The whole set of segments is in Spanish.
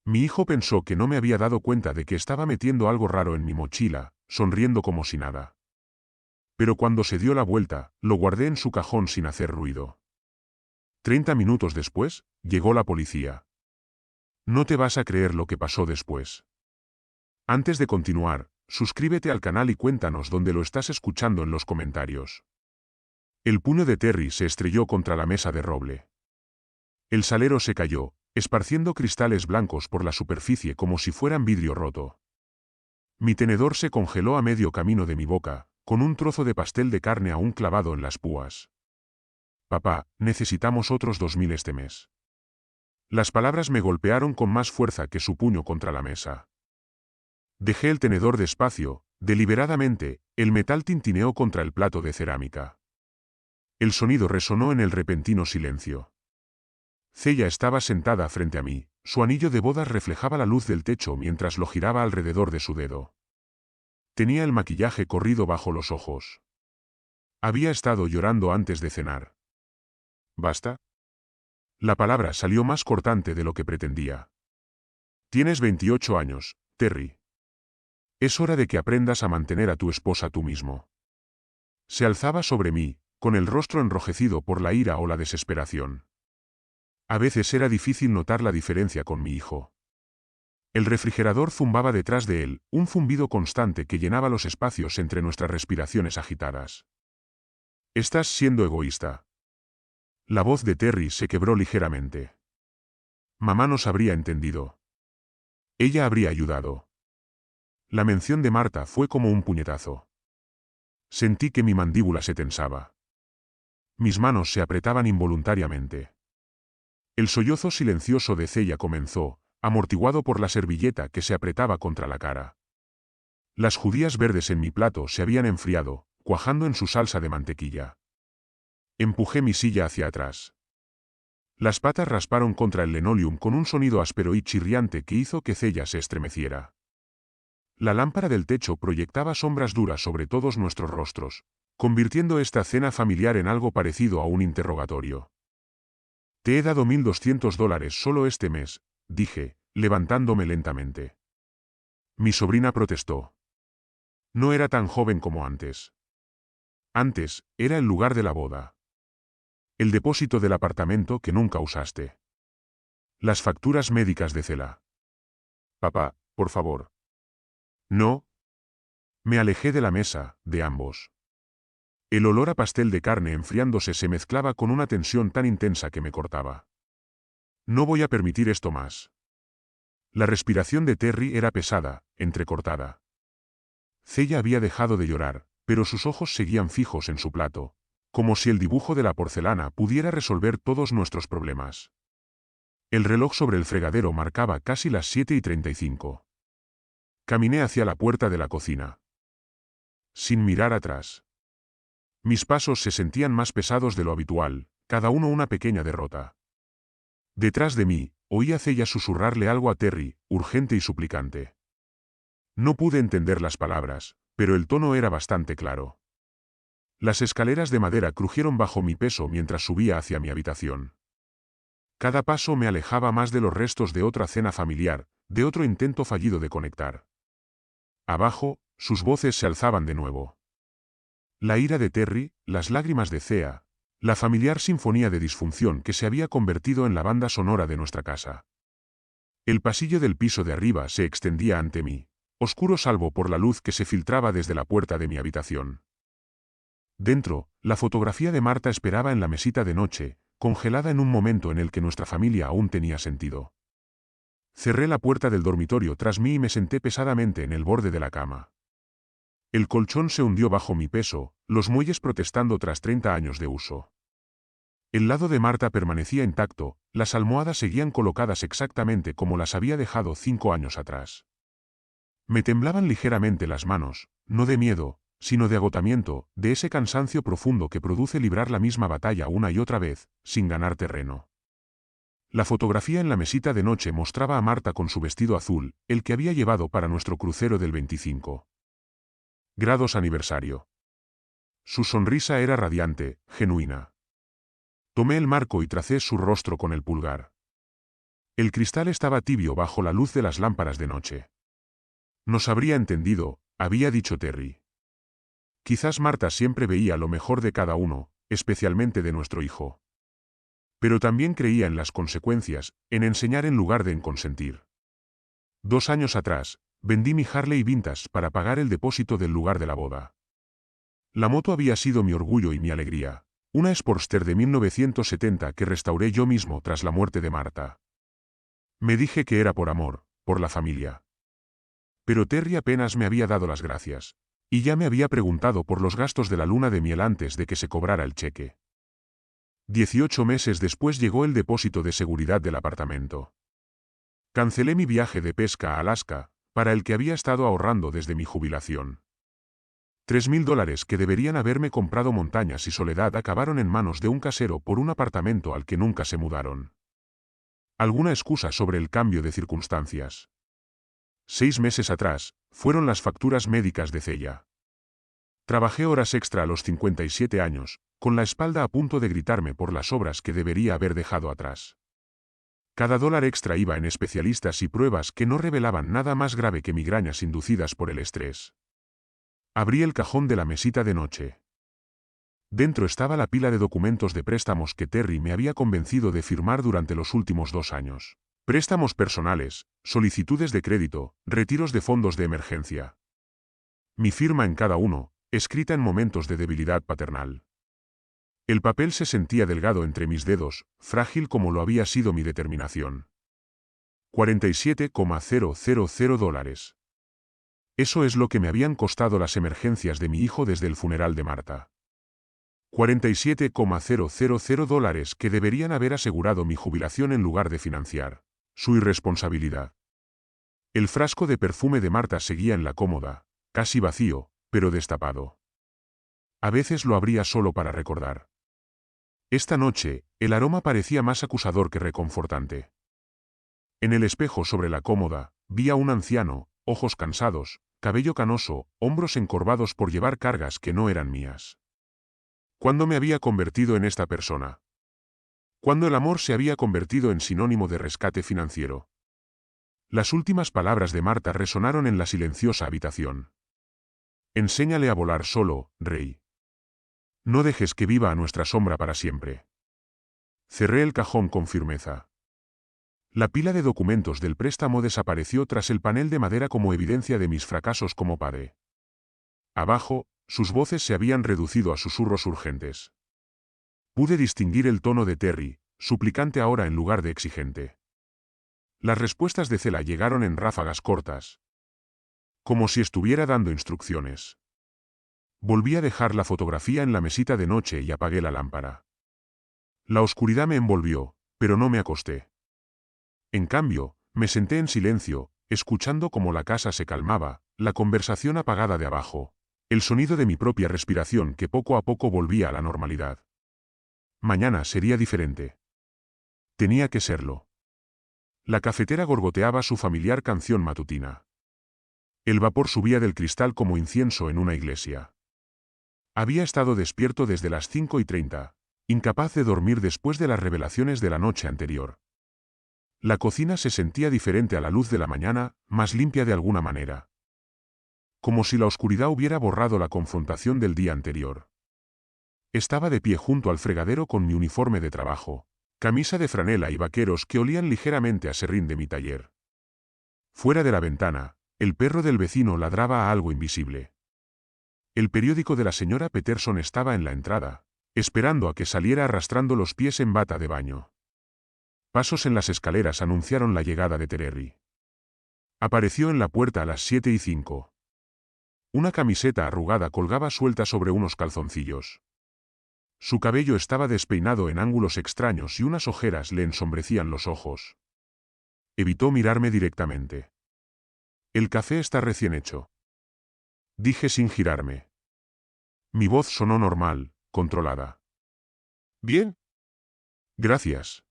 Mi hijo pensó que no me había dado cuenta de que estaba metiendo algo raro en mi mochila, sonriendo como si nada. Pero cuando se dio la vuelta, lo guardé en su cajón sin hacer ruido. 30 minutos después, llegó la policía. No te vas a creer lo que pasó después. Antes de continuar, suscríbete al canal y cuéntanos dónde lo estás escuchando en los comentarios. El puño de Terry se estrelló contra la mesa de roble. El salero se cayó, esparciendo cristales blancos por la superficie como si fueran vidrio roto. Mi tenedor se congeló a medio camino de mi boca, con un trozo de pastel de carne aún clavado en las púas. Papá, necesitamos otros 2000 este mes. Las palabras me golpearon con más fuerza que su puño contra la mesa. Dejé el tenedor despacio, deliberadamente, el metal tintineó contra el plato de cerámica. El sonido resonó en el repentino silencio. Celia estaba sentada frente a mí, su anillo de bodas reflejaba la luz del techo mientras lo giraba alrededor de su dedo. Tenía el maquillaje corrido bajo los ojos. Había estado llorando antes de cenar. ¿Basta? La palabra salió más cortante de lo que pretendía. Tienes 28 años, Terry. Es hora de que aprendas a mantener a tu esposa tú mismo. Se alzaba sobre mí, con el rostro enrojecido por la ira o la desesperación. A veces era difícil notar la diferencia con mi hijo. El refrigerador zumbaba detrás de él, un zumbido constante que llenaba los espacios entre nuestras respiraciones agitadas. Estás siendo egoísta. La voz de Terry se quebró ligeramente. Mamá nos habría entendido. Ella habría ayudado. La mención de Marta fue como un puñetazo. Sentí que mi mandíbula se tensaba. Mis manos se apretaban involuntariamente. El sollozo silencioso de Celia comenzó, amortiguado por la servilleta que se apretaba contra la cara. Las judías verdes en mi plato se habían enfriado, cuajando en su salsa de mantequilla. Empujé mi silla hacia atrás. Las patas rasparon contra el linoleum con un sonido áspero y chirriante que hizo que Celia se estremeciera. La lámpara del techo proyectaba sombras duras sobre todos nuestros rostros, convirtiendo esta cena familiar en algo parecido a un interrogatorio. Te he dado $1200 solo este mes, dije, levantándome lentamente. Mi sobrina protestó. No era tan joven como antes. Antes, era el lugar de la boda. El depósito del apartamento que nunca usaste. Las facturas médicas de Cela. Papá, por favor. No. Me alejé de la mesa, de ambos. El olor a pastel de carne enfriándose se mezclaba con una tensión tan intensa que me cortaba. No voy a permitir esto más. La respiración de Terry era pesada, entrecortada. Celia había dejado de llorar, pero sus ojos seguían fijos en su plato, como si el dibujo de la porcelana pudiera resolver todos nuestros problemas. El reloj sobre el fregadero marcaba casi las 7:35. Caminé hacia la puerta de la cocina. Sin mirar atrás. Mis pasos se sentían más pesados de lo habitual, cada uno una pequeña derrota. Detrás de mí, oí a Celia susurrarle algo a Terry, urgente y suplicante. No pude entender las palabras, pero el tono era bastante claro. Las escaleras de madera crujieron bajo mi peso mientras subía hacia mi habitación. Cada paso me alejaba más de los restos de otra cena familiar, de otro intento fallido de conectar. Abajo, sus voces se alzaban de nuevo. La ira de Terry, las lágrimas de Cea, la familiar sinfonía de disfunción que se había convertido en la banda sonora de nuestra casa. El pasillo del piso de arriba se extendía ante mí, oscuro salvo por la luz que se filtraba desde la puerta de mi habitación. Dentro, la fotografía de Marta esperaba en la mesita de noche, congelada en un momento en el que nuestra familia aún tenía sentido. Cerré la puerta del dormitorio tras mí y me senté pesadamente en el borde de la cama. El colchón se hundió bajo mi peso, los muelles protestando tras 30 años de uso. El lado de Marta permanecía intacto, las almohadas seguían colocadas exactamente como las había dejado 5 años atrás. Me temblaban ligeramente las manos, no de miedo, sino de agotamiento, de ese cansancio profundo que produce librar la misma batalla una y otra vez, sin ganar terreno. La fotografía en la mesita de noche mostraba a Marta con su vestido azul, el que había llevado para nuestro crucero del 25 grados aniversario. Su sonrisa era radiante, genuina. Tomé el marco y tracé su rostro con el pulgar. El cristal estaba tibio bajo la luz de las lámparas de noche. Nos habría entendido, había dicho Terry. Quizás Marta siempre veía lo mejor de cada uno, especialmente de nuestro hijo. Pero también creía en las consecuencias, en enseñar en lugar de en consentir. 2 años atrás, vendí mi Harley Vintage para pagar el depósito del lugar de la boda. La moto había sido mi orgullo y mi alegría, una Sportster de 1970 que restauré yo mismo tras la muerte de Marta. Me dije que era por amor, por la familia. Pero Terry apenas me había dado las gracias. Y ya me había preguntado por los gastos de la luna de miel antes de que se cobrara el cheque. 18 meses después llegó el depósito de seguridad del apartamento. Cancelé mi viaje de pesca a Alaska, para el que había estado ahorrando desde mi jubilación. $3.000 que deberían haberme comprado montañas y soledad acabaron en manos de un casero por un apartamento al que nunca se mudaron. Alguna excusa sobre el cambio de circunstancias. 6 meses atrás, fueron las facturas médicas de Cella. Trabajé horas extra a los 57 años, con la espalda a punto de gritarme por las obras que debería haber dejado atrás. Cada dólar extra iba en especialistas y pruebas que no revelaban nada más grave que migrañas inducidas por el estrés. Abrí el cajón de la mesita de noche. Dentro estaba la pila de documentos de préstamos que Terry me había convencido de firmar durante los últimos 2 años. Préstamos personales, solicitudes de crédito, retiros de fondos de emergencia. Mi firma en cada uno, escrita en momentos de debilidad paternal. El papel se sentía delgado entre mis dedos, frágil como lo había sido mi determinación. $47,000. Eso es lo que me habían costado las emergencias de mi hijo desde el funeral de Marta. $47,000 que deberían haber asegurado mi jubilación en lugar de financiar su irresponsabilidad. El frasco de perfume de Marta seguía en la cómoda, casi vacío, pero destapado. A veces lo abría solo para recordar. Esta noche, el aroma parecía más acusador que reconfortante. En el espejo sobre la cómoda, vi a un anciano, ojos cansados, cabello canoso, hombros encorvados por llevar cargas que no eran mías. ¿Cuándo me había convertido en esta persona? ¿Cuándo el amor se había convertido en sinónimo de rescate financiero? Las últimas palabras de Marta resonaron en la silenciosa habitación. Enséñale a volar solo, Rey. No dejes que viva a nuestra sombra para siempre. Cerré el cajón con firmeza. La pila de documentos del préstamo desapareció tras el panel de madera como evidencia de mis fracasos como padre. Abajo, sus voces se habían reducido a susurros urgentes. Pude distinguir el tono de Terry, suplicante ahora en lugar de exigente. Las respuestas de Cela llegaron en ráfagas cortas. Como si estuviera dando instrucciones. Volví a dejar la fotografía en la mesita de noche y apagué la lámpara. La oscuridad me envolvió, pero no me acosté. En cambio, me senté en silencio, escuchando cómo la casa se calmaba, la conversación apagada de abajo, el sonido de mi propia respiración que poco a poco volvía a la normalidad. Mañana sería diferente. Tenía que serlo. La cafetera gorgoteaba su familiar canción matutina. El vapor subía del cristal como incienso en una iglesia. Había estado despierto desde las 5:30, incapaz de dormir después de las revelaciones de la noche anterior. La cocina se sentía diferente a la luz de la mañana, más limpia de alguna manera. Como si la oscuridad hubiera borrado la confrontación del día anterior. Estaba de pie junto al fregadero con mi uniforme de trabajo, camisa de franela y vaqueros que olían ligeramente a serrín de mi taller. Fuera de la ventana, el perro del vecino ladraba a algo invisible. El periódico de la señora Peterson estaba en la entrada, esperando a que saliera arrastrando los pies en bata de baño. Pasos en las escaleras anunciaron la llegada de Terry. Apareció en la puerta a las 7:05. Una camiseta arrugada colgaba suelta sobre unos calzoncillos. Su cabello estaba despeinado en ángulos extraños y unas ojeras le ensombrecían los ojos. Evitó mirarme directamente. El café está recién hecho. Dije sin girarme. Mi voz sonó normal, controlada. Bien. Gracias.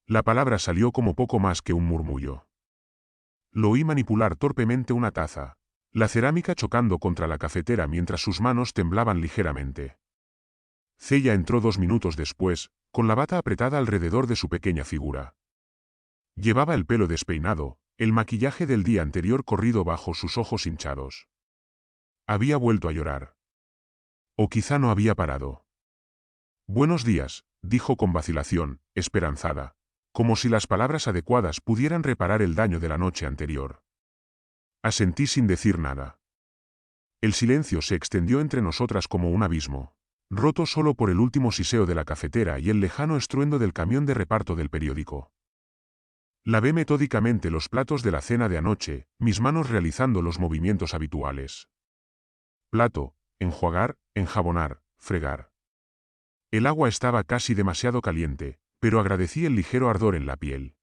La palabra salió como poco más que un murmullo. Lo oí manipular torpemente una taza, la cerámica chocando contra la cafetera mientras sus manos temblaban ligeramente. Cella entró 2 minutos después, con la bata apretada alrededor de su pequeña figura. Llevaba el pelo despeinado, el maquillaje del día anterior corrido bajo sus ojos hinchados. Había vuelto a llorar. O quizá no había parado. Buenos días, dijo con vacilación, esperanzada, como si las palabras adecuadas pudieran reparar el daño de la noche anterior. Asentí sin decir nada. El silencio se extendió entre nosotras como un abismo, roto solo por el último siseo de la cafetera y el lejano estruendo del camión de reparto del periódico. Lavé metódicamente los platos de la cena de anoche, mis manos realizando los movimientos habituales. Plato, enjuagar, enjabonar, fregar. El agua estaba casi demasiado caliente, pero agradecí el ligero ardor en la piel.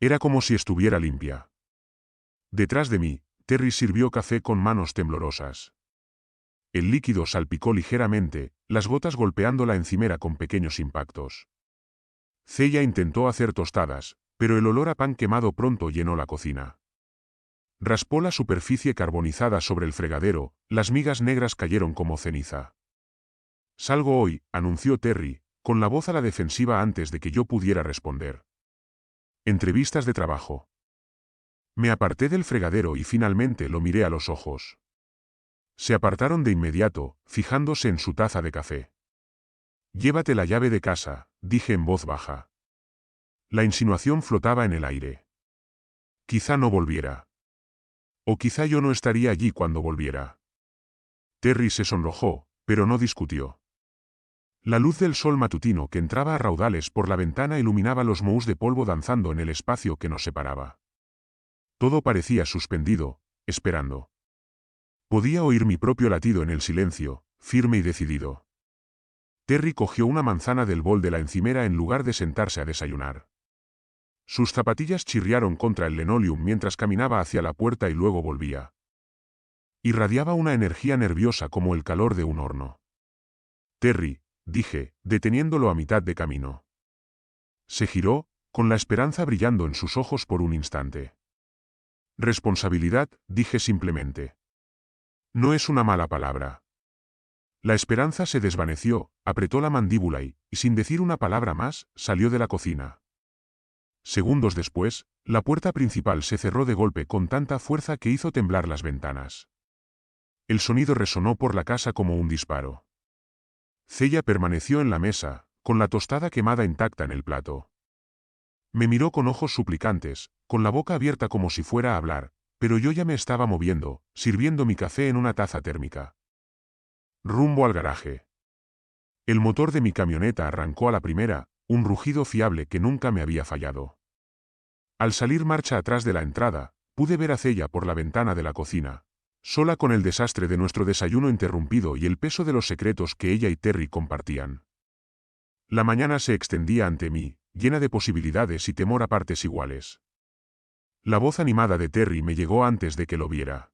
Era como si estuviera limpia. Detrás de mí, Terry sirvió café con manos temblorosas. El líquido salpicó ligeramente, las gotas golpeando la encimera con pequeños impactos. Celia intentó hacer tostadas, pero el olor a pan quemado pronto llenó la cocina. Raspó la superficie carbonizada sobre el fregadero, las migas negras cayeron como ceniza. Salgo hoy, anunció Terry, con la voz a la defensiva antes de que yo pudiera responder. Entrevistas de trabajo. Me aparté del fregadero y finalmente lo miré a los ojos. Se apartaron de inmediato, fijándose en su taza de café. Llévate la llave de casa, dije en voz baja. La insinuación flotaba en el aire. Quizá no volviera. O quizá yo no estaría allí cuando volviera. Terry se sonrojó, pero no discutió. La luz del sol matutino que entraba a raudales por la ventana iluminaba los mohús de polvo danzando en el espacio que nos separaba. Todo parecía suspendido, esperando. Podía oír mi propio latido en el silencio, firme y decidido. Terry cogió una manzana del bol de la encimera en lugar de sentarse a desayunar. Sus zapatillas chirriaron contra el linoleum mientras caminaba hacia la puerta y luego volvía. Irradiaba una energía nerviosa como el calor de un horno. Terry, dije, deteniéndolo a mitad de camino. Se giró, con la esperanza brillando en sus ojos por un instante. Responsabilidad, dije simplemente. No es una mala palabra. La esperanza se desvaneció, apretó la mandíbula y, sin decir una palabra más, salió de la cocina. Segundos después, la puerta principal se cerró de golpe con tanta fuerza que hizo temblar las ventanas. El sonido resonó por la casa como un disparo. Celia permaneció en la mesa, con la tostada quemada intacta en el plato. Me miró con ojos suplicantes, con la boca abierta como si fuera a hablar, pero yo ya me estaba moviendo, sirviendo mi café en una taza térmica. Rumbo al garaje. El motor de mi camioneta arrancó a la primera, un rugido fiable que nunca me había fallado. Al salir marcha atrás de la entrada, pude ver a Celia por la ventana de la cocina, sola con el desastre de nuestro desayuno interrumpido y el peso de los secretos que ella y Terry compartían. La mañana se extendía ante mí, llena de posibilidades y temor a partes iguales. La voz animada de Terry me llegó antes de que lo viera.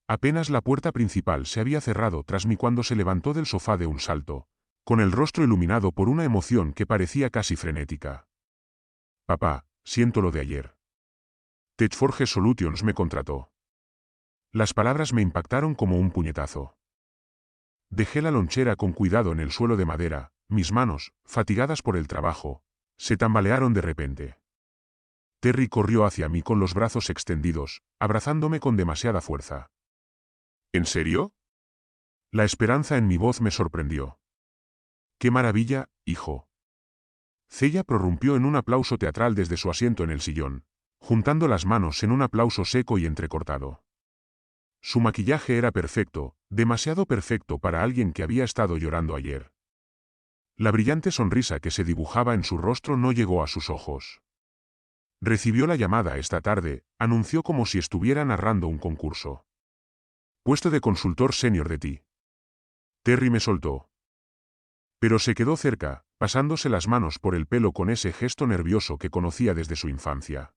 Apenas la puerta principal se había cerrado tras mí cuando se levantó del sofá de un salto, con el rostro iluminado por una emoción que parecía casi frenética. Papá, siento lo de ayer. Techforge Solutions me contrató. Las palabras me impactaron como un puñetazo. Dejé la lonchera con cuidado en el suelo de madera, mis manos, fatigadas por el trabajo, se tambalearon de repente. Terry corrió hacia mí con los brazos extendidos, abrazándome con demasiada fuerza. ¿En serio? La esperanza en mi voz me sorprendió. ¡Qué maravilla, hijo! Celia prorrumpió en un aplauso teatral desde su asiento en el sillón, juntando las manos en un aplauso seco y entrecortado. Su maquillaje era perfecto, demasiado perfecto para alguien que había estado llorando ayer. La brillante sonrisa que se dibujaba en su rostro no llegó a sus ojos. Recibió la llamada esta tarde, anunció como si estuviera narrando un concurso. Puesto de consultor senior de ti. Terry me soltó. Pero se quedó cerca, pasándose las manos por el pelo con ese gesto nervioso que conocía desde su infancia.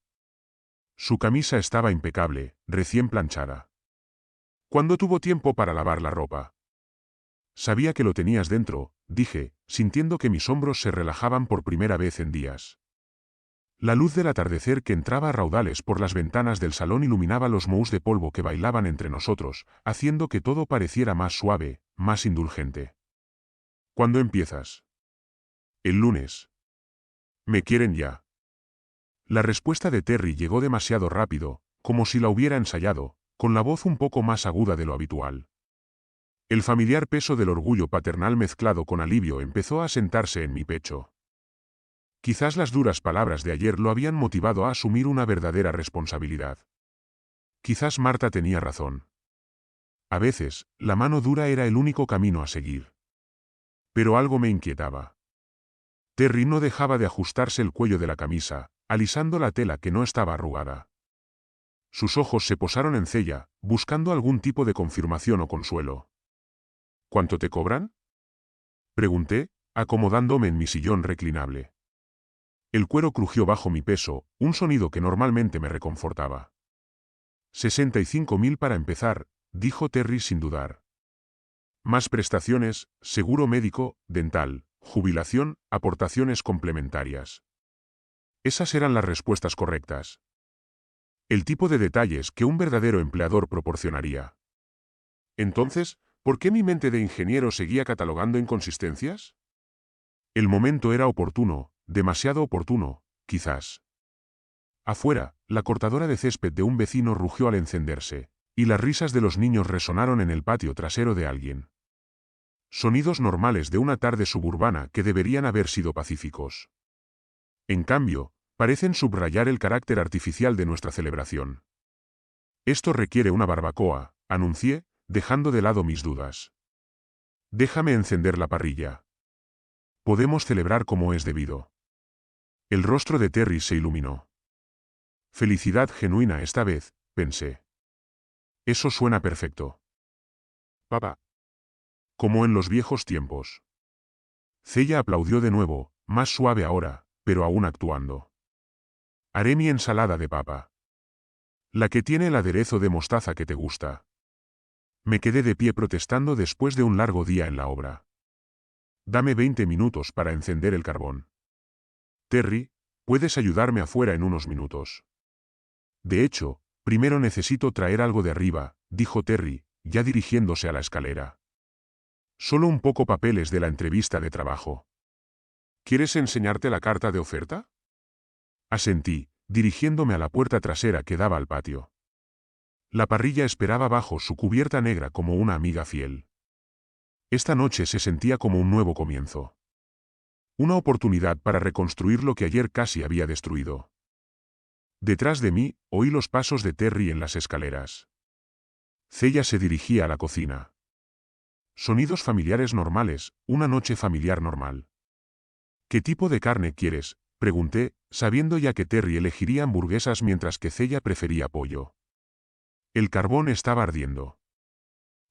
Su camisa estaba impecable, recién planchada. ¿Cuándo tuvo tiempo para lavar la ropa? Sabía que lo tenías dentro, dije, sintiendo que mis hombros se relajaban por primera vez en días. La luz del atardecer que entraba a raudales por las ventanas del salón iluminaba los mohús de polvo que bailaban entre nosotros, haciendo que todo pareciera más suave, más indulgente. ¿Cuándo empiezas? El lunes. Me quieren ya. La respuesta de Terry llegó demasiado rápido, como si la hubiera ensayado, con la voz un poco más aguda de lo habitual. El familiar peso del orgullo paternal mezclado con alivio empezó a sentarse en mi pecho. Quizás las duras palabras de ayer lo habían motivado a asumir una verdadera responsabilidad. Quizás Marta tenía razón. A veces, la mano dura era el único camino a seguir. Pero algo me inquietaba. Terry no dejaba de ajustarse el cuello de la camisa, alisando la tela que no estaba arrugada. Sus ojos se posaron en Cella, buscando algún tipo de confirmación o consuelo. ¿Cuánto te cobran?, pregunté, acomodándome en mi sillón reclinable. El cuero crujió bajo mi peso, un sonido que normalmente me reconfortaba. 65.000 para empezar, dijo Terry sin dudar. Más prestaciones, seguro médico, dental, jubilación, aportaciones complementarias. Esas eran las respuestas correctas. El tipo de detalles que un verdadero empleador proporcionaría. Entonces, ¿por qué mi mente de ingeniero seguía catalogando inconsistencias? El momento era oportuno, demasiado oportuno, quizás. Afuera, la cortadora de césped de un vecino rugió al encenderse, y las risas de los niños resonaron en el patio trasero de alguien. Sonidos normales de una tarde suburbana que deberían haber sido pacíficos. En cambio, parecen subrayar el carácter artificial de nuestra celebración. Esto requiere una barbacoa, anuncié, dejando de lado mis dudas. Déjame encender la parrilla. Podemos celebrar como es debido. El rostro de Terry se iluminó. Felicidad genuina esta vez, pensé. Eso suena perfecto. Papá. Como en los viejos tiempos. Cella aplaudió de nuevo, más suave ahora, pero aún actuando. Haré mi ensalada de papa. La que tiene el aderezo de mostaza que te gusta. Me quedé de pie protestando después de un largo día en la obra. Dame 20 minutos para encender el carbón. Terry, puedes ayudarme afuera en unos minutos. De hecho, primero necesito traer algo de arriba, dijo Terry, ya dirigiéndose a la escalera. Solo un poco papeles de la entrevista de trabajo. ¿Quieres enseñarte la carta de oferta? Asentí, dirigiéndome a la puerta trasera que daba al patio. La parrilla esperaba bajo su cubierta negra como una amiga fiel. Esta noche se sentía como un nuevo comienzo. Una oportunidad para reconstruir lo que ayer casi había destruido. Detrás de mí, oí los pasos de Terry en las escaleras. Cella se dirigía a la cocina. Sonidos familiares normales, una noche familiar normal. ¿Qué tipo de carne quieres?, pregunté, sabiendo ya que Terry elegiría hamburguesas mientras que Cella prefería pollo. El carbón estaba ardiendo.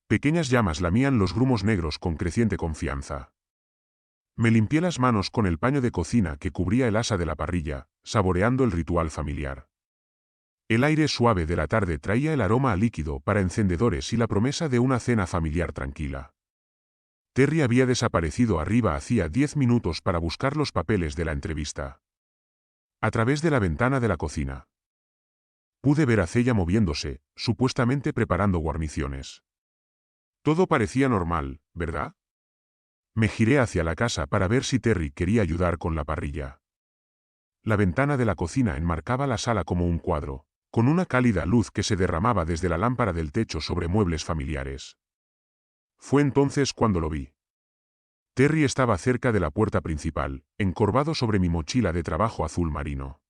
Pequeñas llamas lamían los grumos negros con creciente confianza. Me limpié las manos con el paño de cocina que cubría el asa de la parrilla, saboreando el ritual familiar. El aire suave de la tarde traía el aroma a líquido para encendedores y la promesa de una cena familiar tranquila. Terry había desaparecido arriba hacía 10 minutos para buscar los papeles de la entrevista. A través de la ventana de la cocina. Pude ver a Cella moviéndose, supuestamente preparando guarniciones. Todo parecía normal, ¿verdad? Me giré hacia la casa para ver si Terry quería ayudar con la parrilla. La ventana de la cocina enmarcaba la sala como un cuadro, con una cálida luz que se derramaba desde la lámpara del techo sobre muebles familiares. Fue entonces cuando lo vi. Terry estaba cerca de la puerta principal, encorvado sobre mi mochila de trabajo azul marino.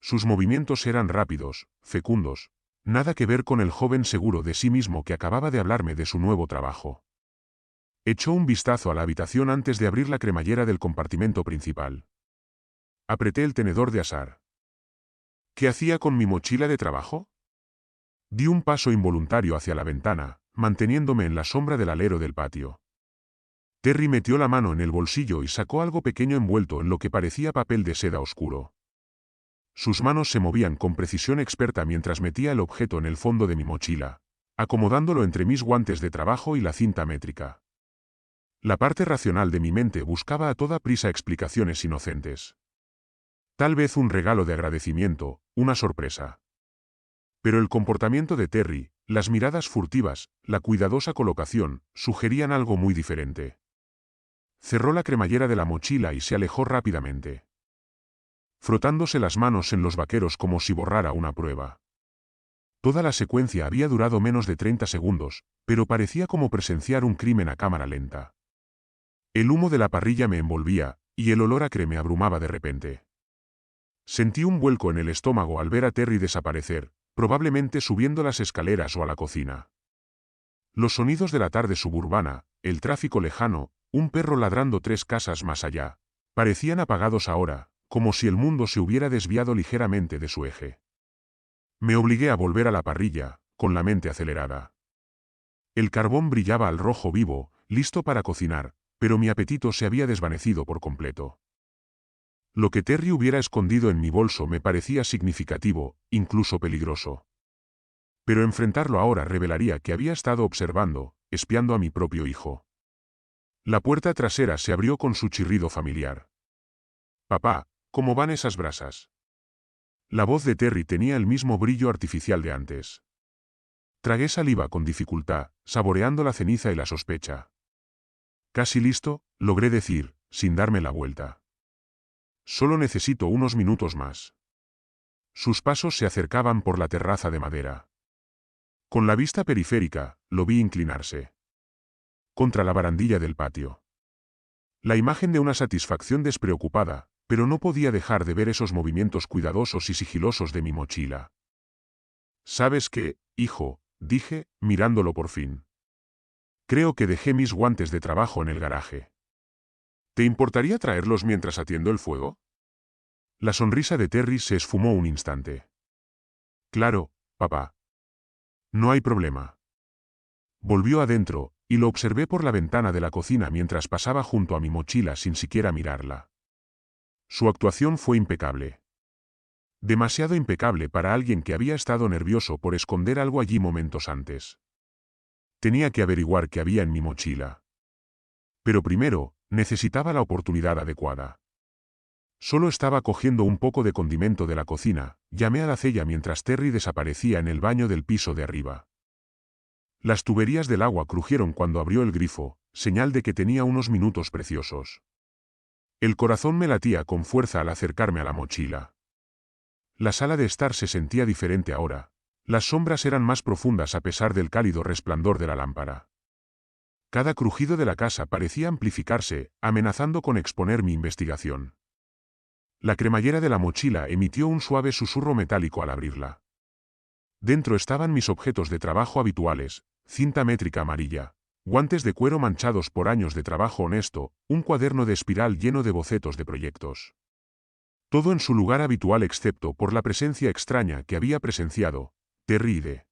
Sus movimientos eran rápidos, fecundos, nada que ver con el joven seguro de sí mismo que acababa de hablarme de su nuevo trabajo. Echó un vistazo a la habitación antes de abrir la cremallera del compartimento principal. Apreté el tenedor de asar. ¿Qué hacía con mi mochila de trabajo? Di un paso involuntario hacia la ventana, manteniéndome en la sombra del alero del patio. Terry metió la mano en el bolsillo y sacó algo pequeño envuelto en lo que parecía papel de seda oscuro. Sus manos se movían con precisión experta mientras metía el objeto en el fondo de mi mochila, acomodándolo entre mis guantes de trabajo y la cinta métrica. La parte racional de mi mente buscaba a toda prisa explicaciones inocentes. Tal vez un regalo de agradecimiento, una sorpresa. Pero el comportamiento de Terry, las miradas furtivas, la cuidadosa colocación, sugerían algo muy diferente. Cerró la cremallera de la mochila y se alejó rápidamente. frotándose las manos en los vaqueros como si borrara una prueba. Toda la secuencia había durado menos de 30 segundos, pero parecía como presenciar un crimen a cámara lenta. El humo de la parrilla me envolvía, y el olor acre me abrumaba de repente. Sentí un vuelco en el estómago al ver a Terry desaparecer, probablemente subiendo las escaleras o a la cocina. Los sonidos de la tarde suburbana, el tráfico lejano, un perro ladrando 3 casas más allá, parecían apagados ahora, como si el mundo se hubiera desviado ligeramente de su eje. Me obligué a volver a la parrilla, con la mente acelerada. El carbón brillaba al rojo vivo, listo para cocinar, pero mi apetito se había desvanecido por completo. Lo que Terry hubiera escondido en mi bolso me parecía significativo, incluso peligroso. Pero enfrentarlo ahora revelaría que había estado observando, espiando a mi propio hijo. La puerta trasera se abrió con su chirrido familiar. «Papá, ¿cómo van esas brasas?» La voz de Terry tenía el mismo brillo artificial de antes. Tragué saliva con dificultad, saboreando la ceniza y la sospecha. «Casi listo», logré decir, sin darme la vuelta. «Solo necesito unos minutos más». Sus pasos se acercaban por la terraza de madera. Con la vista periférica, lo vi inclinarse contra la barandilla del patio. La imagen de una satisfacción despreocupada, pero no podía dejar de ver esos movimientos cuidadosos y sigilosos de mi mochila. «¿Sabes qué, hijo?», dije, mirándolo por fin. «Creo que dejé mis guantes de trabajo en el garaje. ¿Te importaría traerlos mientras atiendo el fuego?» La sonrisa de Terry se esfumó un instante. «Claro, papá. No hay problema». Volvió adentro, y lo observé por la ventana de la cocina mientras pasaba junto a mi mochila sin siquiera mirarla. Su actuación fue impecable. Demasiado impecable para alguien que había estado nervioso por esconder algo allí momentos antes. Tenía que averiguar qué había en mi mochila. Pero primero, necesitaba la oportunidad adecuada. Solo estaba cogiendo un poco de condimento de la cocina, llamé a la cella mientras Terry desaparecía en el baño del piso de arriba. Las tuberías del agua crujieron cuando abrió el grifo, señal de que tenía unos minutos preciosos. El corazón me latía con fuerza al acercarme a la mochila. La sala de estar se sentía diferente ahora. Las sombras eran más profundas a pesar del cálido resplandor de la lámpara. Cada crujido de la casa parecía amplificarse, amenazando con exponer mi investigación. La cremallera de la mochila emitió un suave susurro metálico al abrirla. Dentro estaban mis objetos de trabajo habituales: cinta métrica amarilla, guantes de cuero manchados por años de trabajo honesto, un cuaderno de espiral lleno de bocetos de proyectos. Todo en su lugar habitual excepto por la presencia extraña que había presenciado, Terry.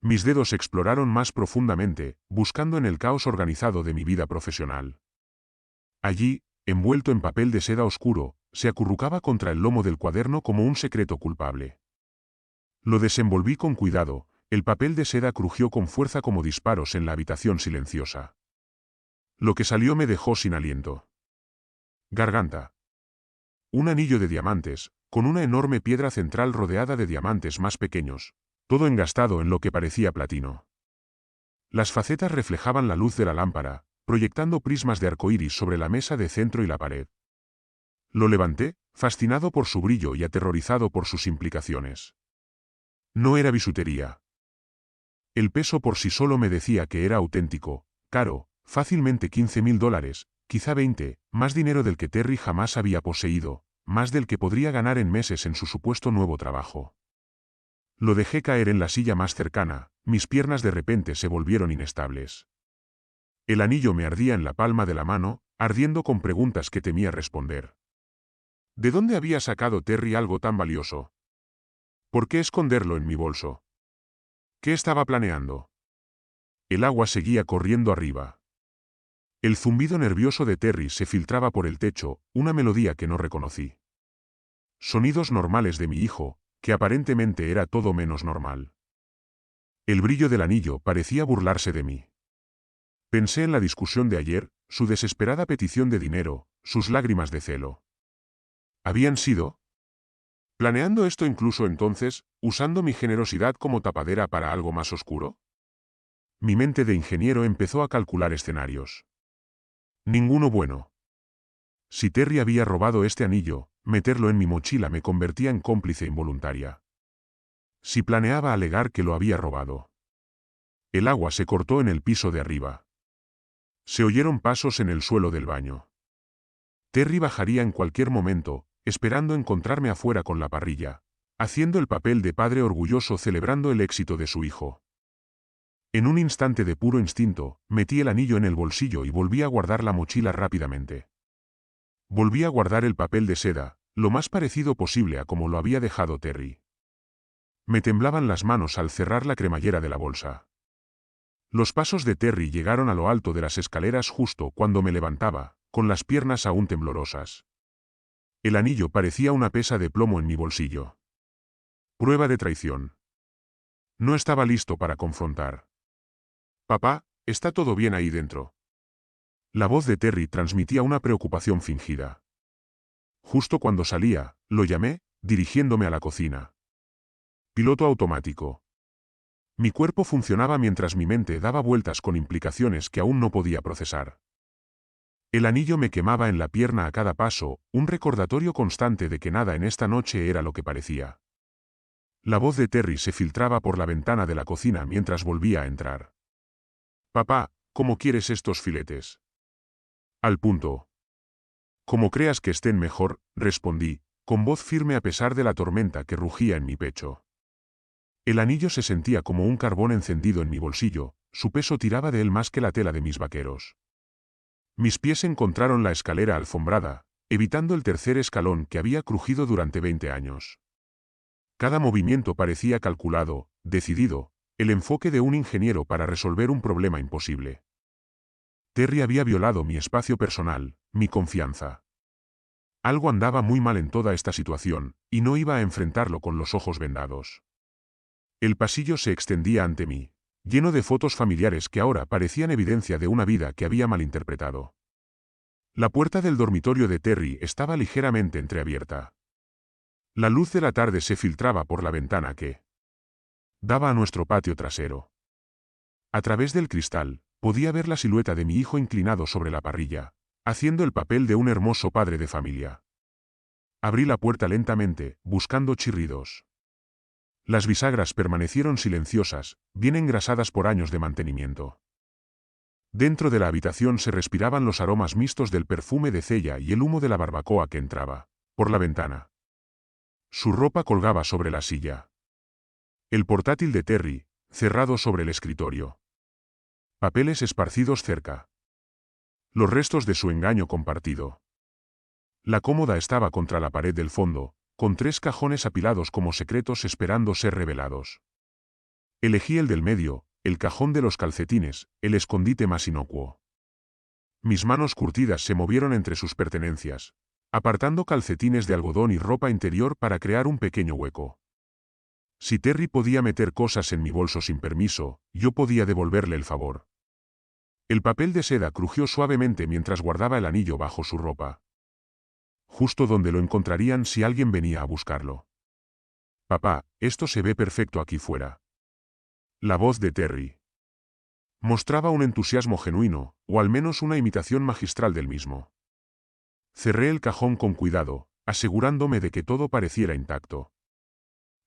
Mis dedos exploraron más profundamente, buscando en el caos organizado de mi vida profesional. Allí, envuelto en papel de seda oscuro, se acurrucaba contra el lomo del cuaderno como un secreto culpable. Lo desenvolví con cuidado, el papel de seda crujió con fuerza como disparos en la habitación silenciosa. Lo que salió me dejó sin aliento. Garganta. Un anillo de diamantes, con una enorme piedra central rodeada de diamantes más pequeños, todo engastado en lo que parecía platino. Las facetas reflejaban la luz de la lámpara, proyectando prismas de arcoíris sobre la mesa de centro y la pared. Lo levanté, fascinado por su brillo y aterrorizado por sus implicaciones. No era bisutería. El peso por sí solo me decía que era auténtico, caro, fácilmente $15.000, quizá 20, más dinero del que Terry jamás había poseído, más del que podría ganar en meses en su supuesto nuevo trabajo. Lo dejé caer en la silla más cercana, mis piernas de repente se volvieron inestables. El anillo me ardía en la palma de la mano, ardiendo con preguntas que temía responder. ¿De dónde había sacado Terry algo tan valioso? ¿Por qué esconderlo en mi bolso? ¿Qué estaba planeando? El agua seguía corriendo arriba. El zumbido nervioso de Terry se filtraba por el techo, una melodía que no reconocí. Sonidos normales de mi hijo, que aparentemente era todo menos normal. El brillo del anillo parecía burlarse de mí. Pensé en la discusión de ayer, su desesperada petición de dinero, sus lágrimas de celo. ¿Habían sido? ¿Planeando esto incluso entonces, usando mi generosidad como tapadera para algo más oscuro? Mi mente de ingeniero empezó a calcular escenarios. Ninguno bueno. Si Terry había robado este anillo, meterlo en mi mochila me convertía en cómplice involuntaria. Si planeaba alegar que lo había robado. El agua se cortó en el piso de arriba. Se oyeron pasos en el suelo del baño. Terry bajaría en cualquier momento, esperando encontrarme afuera con la parrilla, haciendo el papel de padre orgulloso celebrando el éxito de su hijo. En un instante de puro instinto, metí el anillo en el bolsillo y volví a guardar la mochila rápidamente. Volví a guardar el papel de seda, lo más parecido posible a como lo había dejado Terry. Me temblaban las manos al cerrar la cremallera de la bolsa. Los pasos de Terry llegaron a lo alto de las escaleras justo cuando me levantaba, con las piernas aún temblorosas. El anillo parecía una pesa de plomo en mi bolsillo. Prueba de traición. No estaba listo para confrontar. Papá, ¿está todo bien ahí dentro? La voz de Terry transmitía una preocupación fingida. Justo cuando salía, lo llamé, dirigiéndome a la cocina. Piloto automático. Mi cuerpo funcionaba mientras mi mente daba vueltas con implicaciones que aún no podía procesar. El anillo me quemaba en la pierna a cada paso, un recordatorio constante de que nada en esta noche era lo que parecía. La voz de Terry se filtraba por la ventana de la cocina mientras volvía a entrar. Papá, ¿cómo quieres estos filetes? Al punto. Como creas que estén mejor, respondí, con voz firme a pesar de la tormenta que rugía en mi pecho. El anillo se sentía como un carbón encendido en mi bolsillo, su peso tiraba de él más que la tela de mis vaqueros. Mis pies encontraron la escalera alfombrada, evitando el tercer escalón que había crujido durante 20 años. Cada movimiento parecía calculado, decidido, el enfoque de un ingeniero para resolver un problema imposible. Terry había violado mi espacio personal, mi confianza. Algo andaba muy mal en toda esta situación, y no iba a enfrentarlo con los ojos vendados. El pasillo se extendía ante mí, lleno de fotos familiares que ahora parecían evidencia de una vida que había malinterpretado. La puerta del dormitorio de Terry estaba ligeramente entreabierta. La luz de la tarde se filtraba por la ventana que daba a nuestro patio trasero. A través del cristal, podía ver la silueta de mi hijo inclinado sobre la parrilla, haciendo el papel de un hermoso padre de familia. Abrí la puerta lentamente, buscando chirridos. Las bisagras permanecieron silenciosas, bien engrasadas por años de mantenimiento. Dentro de la habitación se respiraban los aromas mixtos del perfume de cella y el humo de la barbacoa que entraba por la ventana. Su ropa colgaba sobre la silla. El portátil de Terry, cerrado sobre el escritorio. Papeles esparcidos cerca. Los restos de su engaño compartido. La cómoda estaba contra la pared del fondo, con 3 cajones apilados como secretos esperando ser revelados. Elegí el del medio, el cajón de los calcetines, el escondite más inocuo. Mis manos curtidas se movieron entre sus pertenencias, apartando calcetines de algodón y ropa interior para crear un pequeño hueco. Si Terry podía meter cosas en mi bolso sin permiso, yo podía devolverle el favor. El papel de seda crujió suavemente mientras guardaba el anillo bajo su ropa. Justo donde lo encontrarían si alguien venía a buscarlo. Papá, esto se ve perfecto aquí fuera. La voz de Terry mostraba un entusiasmo genuino, o al menos una imitación magistral del mismo. Cerré el cajón con cuidado, asegurándome de que todo pareciera intacto.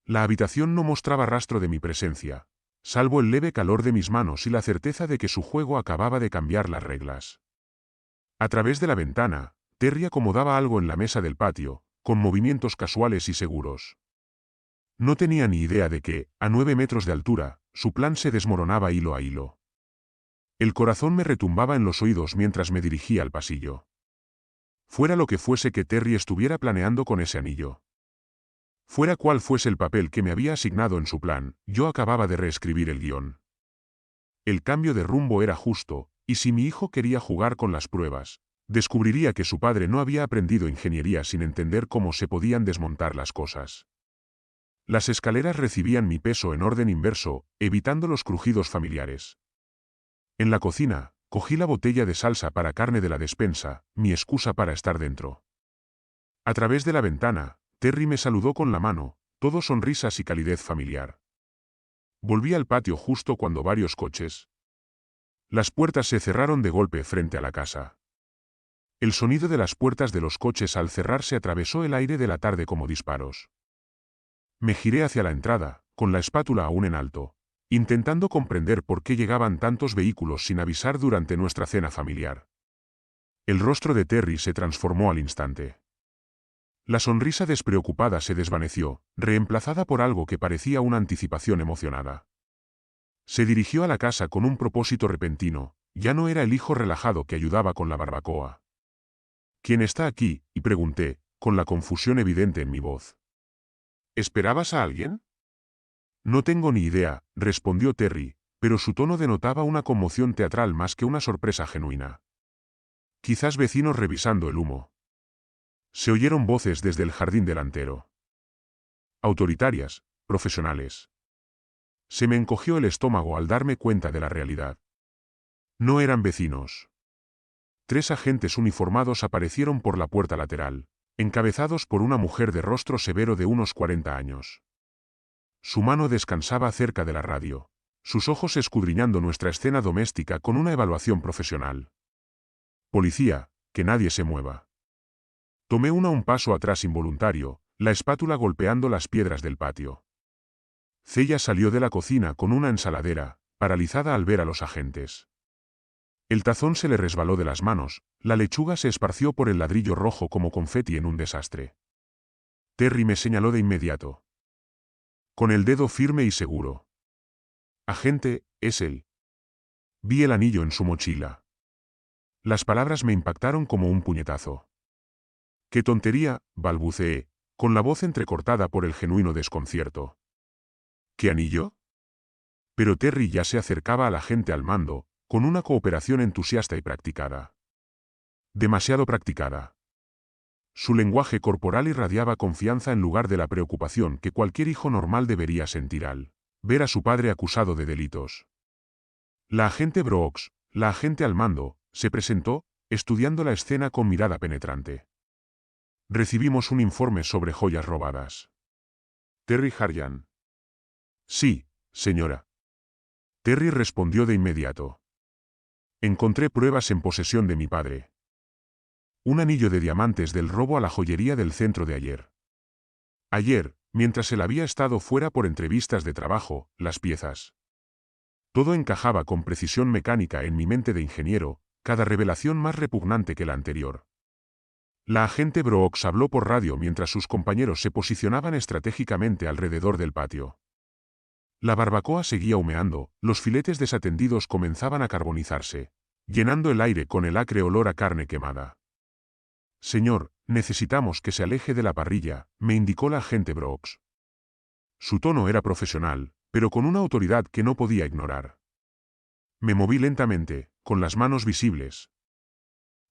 La habitación no mostraba rastro de mi presencia, salvo el leve calor de mis manos y la certeza de que su juego acababa de cambiar las reglas. A través de la ventana, Terry acomodaba algo en la mesa del patio, con movimientos casuales y seguros. No tenía ni idea de que, a 9 metros de altura, su plan se desmoronaba hilo a hilo. El corazón me retumbaba en los oídos mientras me dirigía al pasillo. Fuera lo que fuese que Terry estuviera planeando con ese anillo. Fuera cual fuese el papel que me había asignado en su plan, yo acababa de reescribir el guión. El cambio de rumbo era justo, y si mi hijo quería jugar con las pruebas, descubriría que su padre no había aprendido ingeniería sin entender cómo se podían desmontar las cosas. Las escaleras recibían mi peso en orden inverso, evitando los crujidos familiares. En la cocina, cogí la botella de salsa para carne de la despensa, mi excusa para estar dentro. A través de la ventana, Terry me saludó con la mano, todo sonrisas y calidez familiar. Volví al patio justo cuando varios coches. Las puertas se cerraron de golpe frente a la casa. El sonido de las puertas de los coches al cerrarse atravesó el aire de la tarde como disparos. Me giré hacia la entrada, con la espátula aún en alto, intentando comprender por qué llegaban tantos vehículos sin avisar durante nuestra cena familiar. El rostro de Terry se transformó al instante. La sonrisa despreocupada se desvaneció, reemplazada por algo que parecía una anticipación emocionada. Se dirigió a la casa con un propósito repentino, ya no era el hijo relajado que ayudaba con la barbacoa. ¿Quién está aquí?, y pregunté, con la confusión evidente en mi voz. ¿Esperabas a alguien? No tengo ni idea, respondió Terry, pero su tono denotaba una conmoción teatral más que una sorpresa genuina. Quizás vecinos revisando el humo. Se oyeron voces desde el jardín delantero. Autoritarias, profesionales. Se me encogió el estómago al darme cuenta de la realidad. No eran vecinos. 3 agentes uniformados aparecieron por la puerta lateral, encabezados por una mujer de rostro severo de unos 40 años. Su mano descansaba cerca de la radio, sus ojos escudriñando nuestra escena doméstica con una evaluación profesional. Policía, que nadie se mueva. Tomé un paso atrás involuntario, la espátula golpeando las piedras del patio. Cella salió de la cocina con una ensaladera, paralizada al ver a los agentes. El tazón se le resbaló de las manos, la lechuga se esparció por el ladrillo rojo como confeti en un desastre. Terry me señaló de inmediato. Con el dedo firme y seguro. Agente, es él. Vi el anillo en su mochila. Las palabras me impactaron como un puñetazo. ¡Qué tontería!, balbuceé, con la voz entrecortada por el genuino desconcierto. ¿Qué anillo? Pero Terry ya se acercaba al agente al mando, con una cooperación entusiasta y practicada. Demasiado practicada. Su lenguaje corporal irradiaba confianza en lugar de la preocupación que cualquier hijo normal debería sentir al ver a su padre acusado de delitos. La agente Brooks, la agente al mando, se presentó, estudiando la escena con mirada penetrante. Recibimos un informe sobre joyas robadas. Terry Harjan. Sí, señora. Terry respondió de inmediato. Encontré pruebas en posesión de mi padre. Un anillo de diamantes del robo a la joyería del centro de ayer. Ayer, mientras él había estado fuera por entrevistas de trabajo, las piezas. Todo encajaba con precisión mecánica en mi mente de ingeniero, cada revelación más repugnante que la anterior. La agente Brooks habló por radio mientras sus compañeros se posicionaban estratégicamente alrededor del patio. La barbacoa seguía humeando, los filetes desatendidos comenzaban a carbonizarse, llenando el aire con el acre olor a carne quemada. Señor, necesitamos que se aleje de la parrilla, me indicó la agente Brooks. Su tono era profesional, pero con una autoridad que no podía ignorar. Me moví lentamente, con las manos visibles,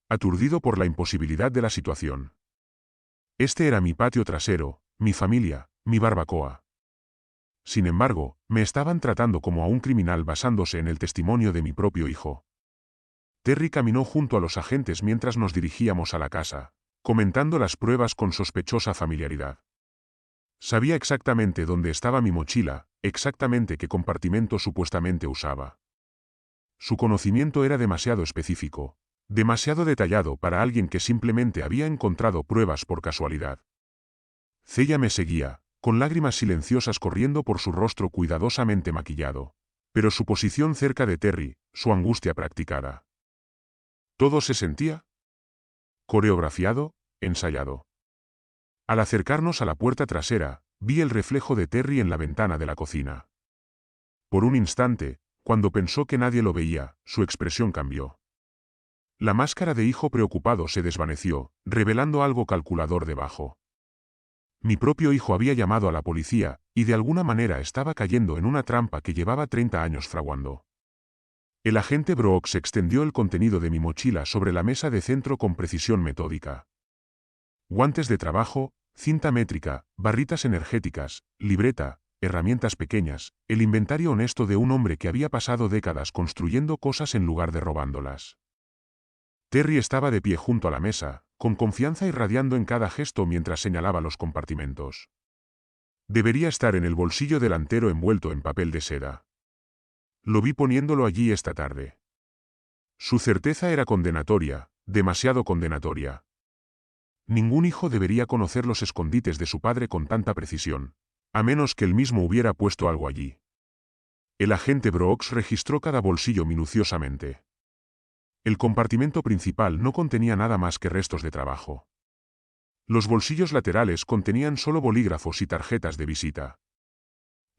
aturdido por la imposibilidad de la situación. Este era mi patio trasero, mi familia, mi barbacoa. Sin embargo, me estaban tratando como a un criminal basándose en el testimonio de mi propio hijo. Terry caminó junto a los agentes mientras nos dirigíamos a la casa, comentando las pruebas con sospechosa familiaridad. Sabía exactamente dónde estaba mi mochila, exactamente qué compartimento supuestamente usaba. Su conocimiento era demasiado específico, demasiado detallado para alguien que simplemente había encontrado pruebas por casualidad. Cella me seguía, con lágrimas silenciosas corriendo por su rostro cuidadosamente maquillado. Pero su posición cerca de Terry, su angustia practicada. Todo se sentía coreografiado, ensayado. Al acercarnos a la puerta trasera, vi el reflejo de Terry en la ventana de la cocina. Por un instante, cuando pensó que nadie lo veía, su expresión cambió. La máscara de hijo preocupado se desvaneció, revelando algo calculador debajo. Mi propio hijo había llamado a la policía, y de alguna manera estaba cayendo en una trampa que llevaba 30 años fraguando. El agente Brooks extendió el contenido de mi mochila sobre la mesa de centro con precisión metódica. Guantes de trabajo, cinta métrica, barritas energéticas, libreta, herramientas pequeñas, el inventario honesto de un hombre que había pasado décadas construyendo cosas en lugar de robándolas. Terry estaba de pie junto a la mesa, con confianza irradiando en cada gesto mientras señalaba los compartimentos. Debería estar en el bolsillo delantero envuelto en papel de seda. Lo vi poniéndolo allí esta tarde. Su certeza era condenatoria, demasiado condenatoria. Ningún hijo debería conocer los escondites de su padre con tanta precisión, a menos que él mismo hubiera puesto algo allí. El agente Brooks registró cada bolsillo minuciosamente. El compartimento principal no contenía nada más que restos de trabajo. Los bolsillos laterales contenían solo bolígrafos y tarjetas de visita.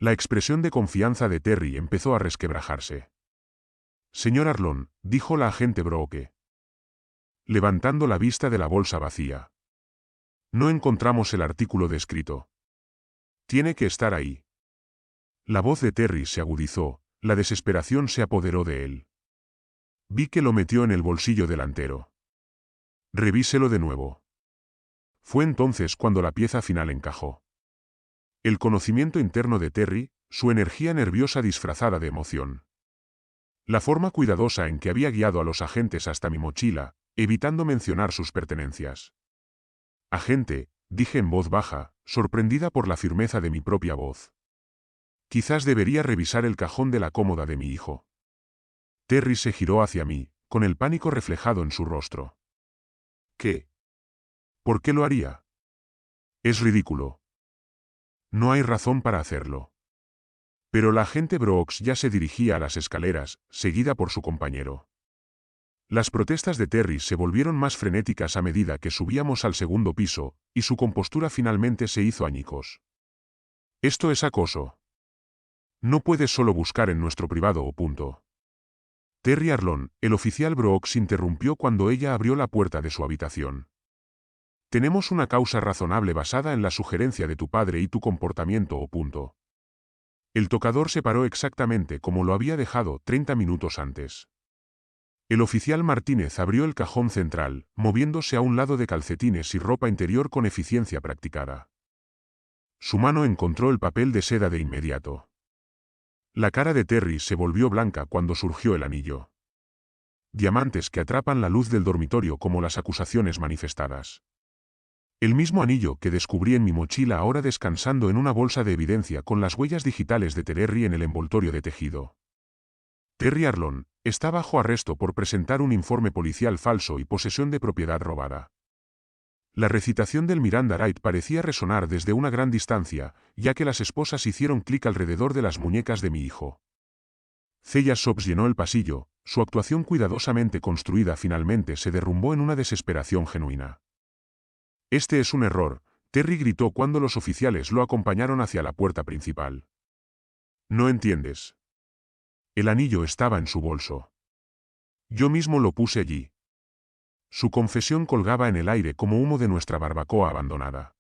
La expresión de confianza de Terry empezó a resquebrajarse. «Señor Arlon», dijo la agente Brooke, levantando la vista de la bolsa vacía. «No encontramos el artículo descrito. Tiene que estar ahí». La voz de Terry se agudizó, la desesperación se apoderó de él. «Vi que lo metió en el bolsillo delantero. Revíselo de nuevo». Fue entonces cuando la pieza final encajó. El conocimiento interno de Terry, su energía nerviosa disfrazada de emoción. La forma cuidadosa en que había guiado a los agentes hasta mi mochila, evitando mencionar sus pertenencias. «Agente», dije en voz baja, sorprendida por la firmeza de mi propia voz. «Quizás debería revisar el cajón de la cómoda de mi hijo». Terry se giró hacia mí, con el pánico reflejado en su rostro. «¿Qué? ¿Por qué lo haría? Es ridículo. No hay razón para hacerlo». Pero la agente Brooks ya se dirigía a las escaleras, seguida por su compañero. Las protestas de Terry se volvieron más frenéticas a medida que subíamos al segundo piso, y su compostura finalmente se hizo añicos. «Esto es acoso. No puedes solo buscar en nuestro privado o punto». Terry Arlon, el oficial Brooks interrumpió cuando ella abrió la puerta de su habitación. «Tenemos una causa razonable basada en la sugerencia de tu padre y tu comportamiento o punto». El tocador se paró exactamente como lo había dejado 30 minutos antes. El oficial Martínez abrió el cajón central, moviéndose a un lado de calcetines y ropa interior con eficiencia practicada. Su mano encontró el papel de seda de inmediato. La cara de Terry se volvió blanca cuando surgió el anillo. Diamantes que atrapan la luz del dormitorio como las acusaciones manifestadas. El mismo anillo que descubrí en mi mochila ahora descansando en una bolsa de evidencia con las huellas digitales de Terry en el envoltorio de tejido. Terry Arlon está bajo arresto por presentar un informe policial falso y posesión de propiedad robada. La recitación del Miranda Right parecía resonar desde una gran distancia, ya que las esposas hicieron clic alrededor de las muñecas de mi hijo. Celia Sops llenó el pasillo, su actuación cuidadosamente construida finalmente se derrumbó en una desesperación genuina. «Este es un error», Terry gritó cuando los oficiales lo acompañaron hacia la puerta principal. «No entiendes. El anillo estaba en su bolso. Yo mismo lo puse allí». Su confesión colgaba en el aire como humo de nuestra barbacoa abandonada.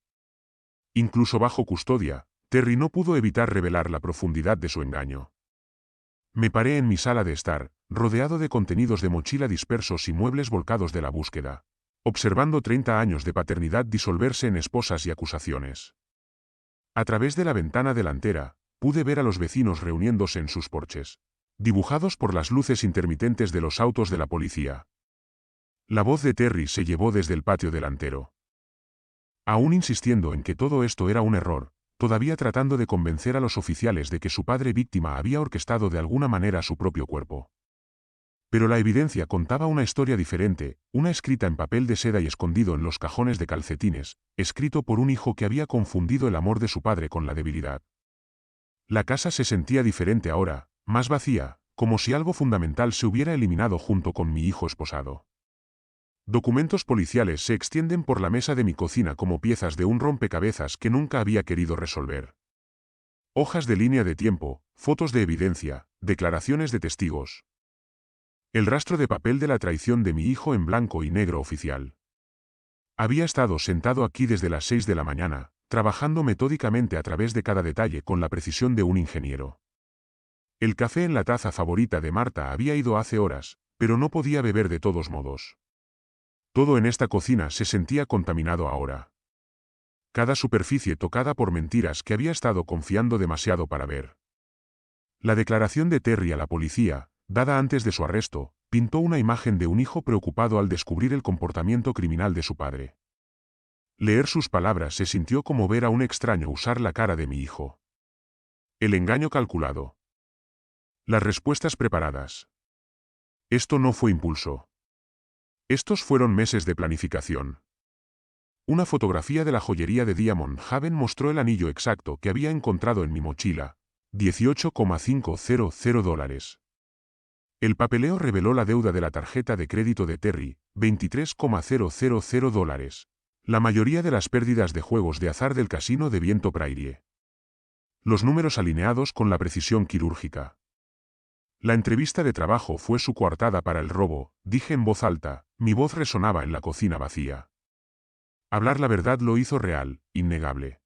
Incluso bajo custodia, Terry no pudo evitar revelar la profundidad de su engaño. Me paré en mi sala de estar, rodeado de contenidos de mochila dispersos y muebles volcados de la búsqueda, observando 30 años de paternidad disolverse en esposas y acusaciones. A través de la ventana delantera, pude ver a los vecinos reuniéndose en sus porches, dibujados por las luces intermitentes de los autos de la policía. La voz de Terry se llevó desde el patio delantero. Aún insistiendo en que todo esto era un error, todavía tratando de convencer a los oficiales de que su padre víctima había orquestado de alguna manera su propio cuerpo. Pero la evidencia contaba una historia diferente, una escrita en papel de seda y escondido en los cajones de calcetines, escrito por un hijo que había confundido el amor de su padre con la debilidad. La casa se sentía diferente ahora, más vacía, como si algo fundamental se hubiera eliminado junto con mi hijo esposado. Documentos policiales se extienden por la mesa de mi cocina como piezas de un rompecabezas que nunca había querido resolver. Hojas de línea de tiempo, fotos de evidencia, declaraciones de testigos. El rastro de papel de la traición de mi hijo en blanco y negro oficial. Había estado sentado aquí desde las 6 de la mañana, trabajando metódicamente a través de cada detalle con la precisión de un ingeniero. El café en la taza favorita de Marta había ido hace horas, pero no podía beber de todos modos. Todo en esta cocina se sentía contaminado ahora. Cada superficie tocada por mentiras que había estado confiando demasiado para ver. La declaración de Terry a la policía, dada antes de su arresto, pintó una imagen de un hijo preocupado al descubrir el comportamiento criminal de su padre. Leer sus palabras se sintió como ver a un extraño usar la cara de mi hijo. El engaño calculado. Las respuestas preparadas. Esto no fue impulso. Estos fueron meses de planificación. Una fotografía de la joyería de Diamond Haven mostró el anillo exacto que había encontrado en mi mochila, $18,500. El papeleo reveló la deuda de la tarjeta de crédito de Terry, $23,000. La mayoría de las pérdidas de juegos de azar del casino de Viento Prairie. Los números alineados con la precisión quirúrgica. La entrevista de trabajo fue su coartada para el robo, dije en voz alta, mi voz resonaba en la cocina vacía. Hablar la verdad lo hizo real, innegable.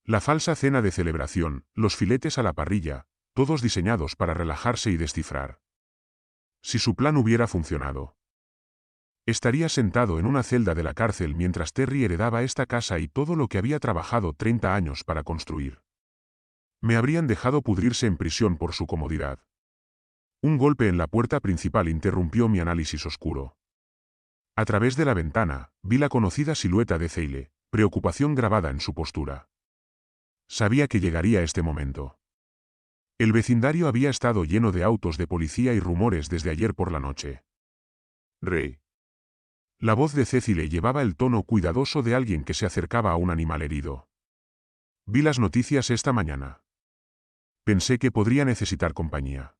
La falsa cena de celebración, los filetes a la parrilla, todos diseñados para relajarse y descifrar. Si su plan hubiera funcionado. Estaría sentado en una celda de la cárcel mientras Terry heredaba esta casa y todo lo que había trabajado 30 años para construir. Me habrían dejado pudrirse en prisión por su comodidad. Un golpe en la puerta principal interrumpió mi análisis oscuro. A través de la ventana, vi la conocida silueta de Zeile, preocupación grabada en su postura. Sabía que llegaría este momento. El vecindario había estado lleno de autos de policía y rumores desde ayer por la noche. Rey. La voz de Cecile llevaba el tono cuidadoso de alguien que se acercaba a un animal herido. Vi las noticias esta mañana. Pensé que podría necesitar compañía.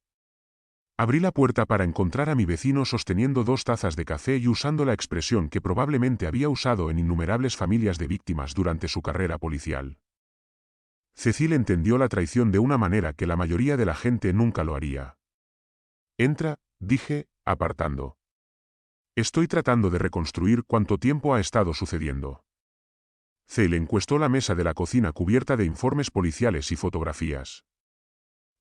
Abrí la puerta para encontrar a mi vecino sosteniendo 2 tazas de café y usando la expresión que probablemente había usado en innumerables familias de víctimas durante su carrera policial. Cecil entendió la traición de una manera que la mayoría de la gente nunca lo haría. Entra, dije, apartando. Estoy tratando de reconstruir cuánto tiempo ha estado sucediendo. Cecil encuestó la mesa de la cocina cubierta de informes policiales y fotografías.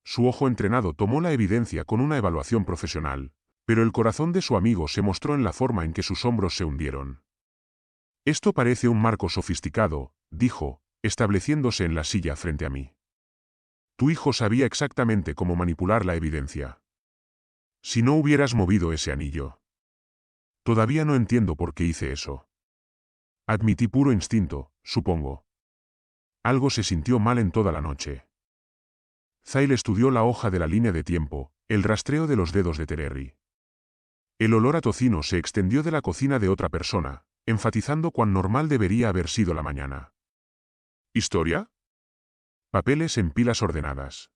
Su ojo entrenado tomó la evidencia con una evaluación profesional, pero el corazón de su amigo se mostró en la forma en que sus hombros se hundieron. Esto parece un marco sofisticado, dijo, estableciéndose en la silla frente a mí. Tu hijo sabía exactamente cómo manipular la evidencia. Si no hubieras movido ese anillo. Todavía no entiendo por qué hice eso. Admití puro instinto, supongo. Algo se sintió mal en toda la noche. Zyle estudió la hoja de la línea de tiempo, el rastreo de los dedos de Terry. El olor a tocino se extendió de la cocina de otra persona, enfatizando cuán normal debería haber sido la mañana. ¿Historia? Papeles en pilas ordenadas.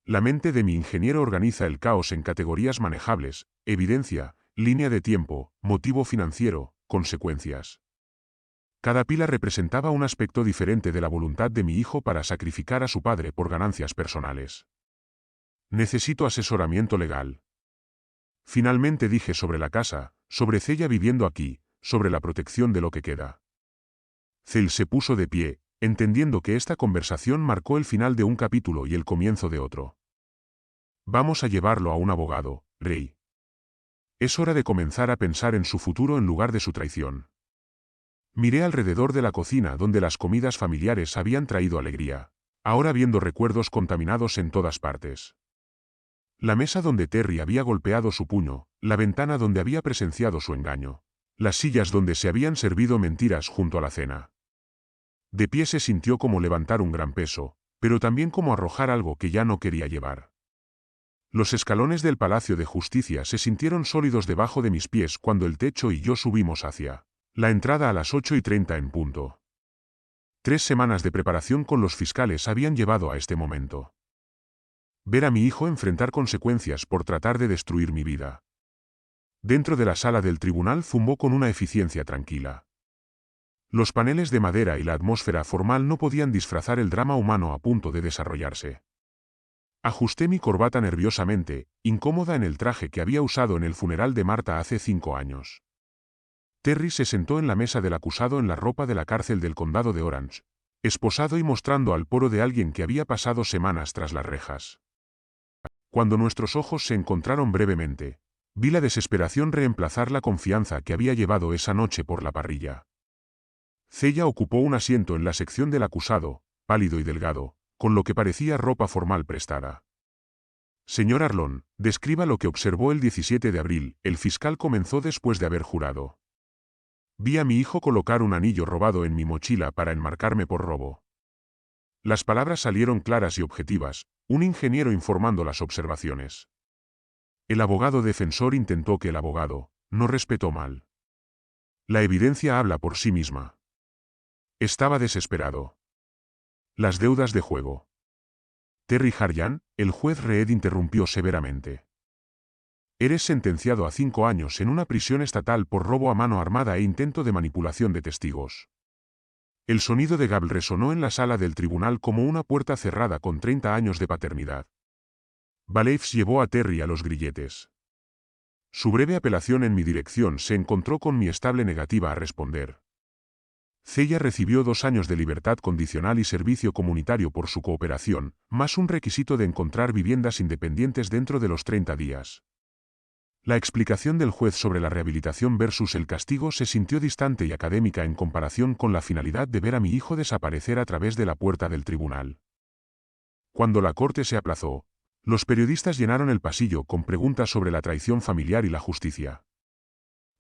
La mente de mi ingeniero organiza el caos en categorías manejables, evidencia, línea de tiempo, motivo financiero, consecuencias. Cada pila representaba un aspecto diferente de la voluntad de mi hijo para sacrificar a su padre por ganancias personales. Necesito asesoramiento legal. Finalmente dije sobre la casa, sobre Cella viviendo aquí, sobre la protección de lo que queda. Cell se puso de pie, entendiendo que esta conversación marcó el final de un capítulo y el comienzo de otro. Vamos a llevarlo a un abogado, Rey. Es hora de comenzar a pensar en su futuro en lugar de su traición. Miré alrededor de la cocina donde las comidas familiares habían traído alegría, ahora viendo recuerdos contaminados en todas partes. La mesa donde Terry había golpeado su puño, la ventana donde había presenciado su engaño, las sillas donde se habían servido mentiras junto a la cena. De pie se sintió como levantar un gran peso, pero también como arrojar algo que ya no quería llevar. Los escalones del Palacio de Justicia se sintieron sólidos debajo de mis pies cuando el techo y yo subimos hacia la entrada a las 8:30 en punto. 3 semanas de preparación con los fiscales habían llevado a este momento. Ver a mi hijo enfrentar consecuencias por tratar de destruir mi vida. Dentro de la sala del tribunal zumbó con una eficiencia tranquila. Los paneles de madera y la atmósfera formal no podían disfrazar el drama humano a punto de desarrollarse. Ajusté mi corbata nerviosamente, incómoda en el traje que había usado en el funeral de Marta hace 5 años. Terry se sentó en la mesa del acusado en la ropa de la cárcel del condado de Orange, esposado y mostrando al poro de alguien que había pasado semanas tras las rejas. Cuando nuestros ojos se encontraron brevemente, vi la desesperación reemplazar la confianza que había llevado esa noche por la parrilla. Cella ocupó un asiento en la sección del acusado, pálido y delgado, con lo que parecía ropa formal prestada. Señor Arlon, describa lo que observó el 17 de abril, el fiscal comenzó después de haber jurado. Vi a mi hijo colocar un anillo robado en mi mochila para enmarcarme por robo. Las palabras salieron claras y objetivas, un ingeniero informando las observaciones. El abogado defensor intentó que el abogado, no respetó mal. La evidencia habla por sí misma. Estaba desesperado. Las deudas de juego. Terry Harjan, el juez Reed interrumpió severamente. Eres sentenciado a 5 años en una prisión estatal por robo a mano armada e intento de manipulación de testigos. El sonido de Gable resonó en la sala del tribunal como una puerta cerrada con 30 años de paternidad. Baleifs llevó a Terry a los grilletes. Su breve apelación en mi dirección se encontró con mi estable negativa a responder. Cella recibió 2 años de libertad condicional y servicio comunitario por su cooperación, más un requisito de encontrar viviendas independientes dentro de los 30 días. La explicación del juez sobre la rehabilitación versus el castigo se sintió distante y académica en comparación con la finalidad de ver a mi hijo desaparecer a través de la puerta del tribunal. Cuando la corte se aplazó, los periodistas llenaron el pasillo con preguntas sobre la traición familiar y la justicia.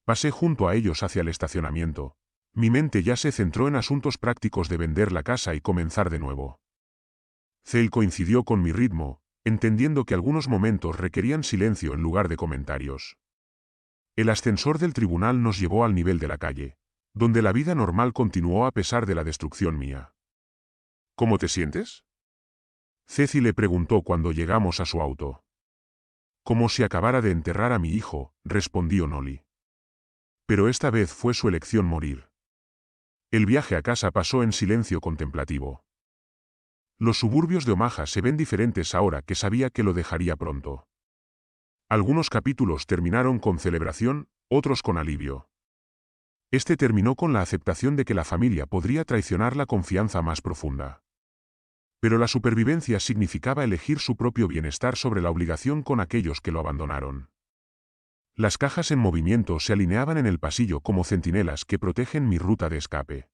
Pasé junto a ellos hacia el estacionamiento. Mi mente ya se centró en asuntos prácticos de vender la casa y comenzar de nuevo. Cale coincidió con mi ritmo, entendiendo que algunos momentos requerían silencio en lugar de comentarios. El ascensor del tribunal nos llevó al nivel de la calle, donde la vida normal continuó a pesar de la destrucción mía. ¿Cómo te sientes? Ceci le preguntó cuando llegamos a su auto. Como si acabara de enterrar a mi hijo, respondió Nolly. Pero esta vez fue su elección morir. El viaje a casa pasó en silencio contemplativo. Los suburbios de Omaha se ven diferentes ahora que sabía que lo dejaría pronto. Algunos capítulos terminaron con celebración, otros con alivio. Este terminó con la aceptación de que la familia podría traicionar la confianza más profunda. Pero la supervivencia significaba elegir su propio bienestar sobre la obligación con aquellos que lo abandonaron. Las cajas en movimiento se alineaban en el pasillo como centinelas que protegen mi ruta de escape.